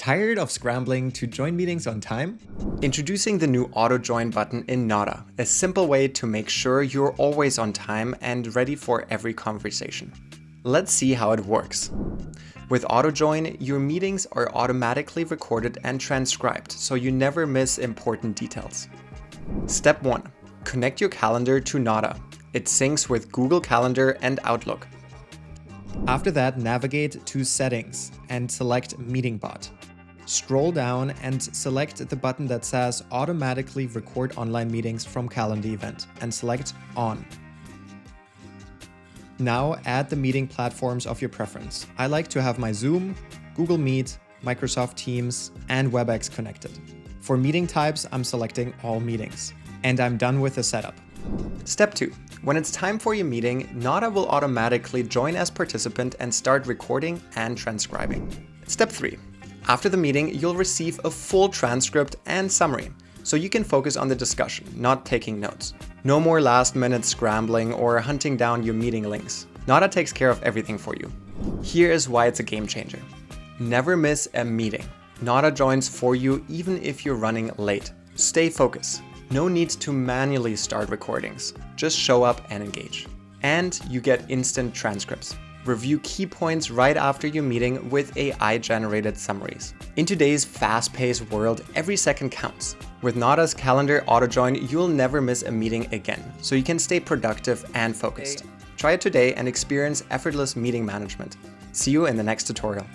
Tired of scrambling to join meetings on time? Introducing the new Auto Join button in Notta, a simple way to make sure you're always on time and ready for every conversation. Let's see how it works. With Auto Join, your meetings are automatically recorded and transcribed, so you never miss important details. Step 1. Connect your calendar to Notta. It syncs with Google Calendar and Outlook. After that, navigate to Settings and select Meeting Bot. Scroll down and select the button that says Automatically Record Online Meetings from Calendar Event and select On. Now add the meeting platforms of your preference. I like to have my Zoom, Google Meet, Microsoft Teams, and Webex connected. For meeting types, I'm selecting All Meetings. And I'm done with the setup. Step 2. When it's time for your meeting, Notta will automatically join as participant and start recording and transcribing. Step 3. After the meeting, you'll receive a full transcript and summary, so you can focus on the discussion, not taking notes. No more last-minute scrambling or hunting down your meeting links. Notta takes care of everything for you. Here is why it's a game changer. Never miss a meeting. Notta joins for you even if you're running late. Stay focused. No need to manually start recordings. Just show up and engage. And you get instant transcripts. Review key points right after your meeting with AI-generated summaries. In today's fast-paced world, every second counts. With Notta's Calendar Auto Join, you'll never miss a meeting again, so you can stay productive and focused. Try it today and experience effortless meeting management. See you in the next tutorial.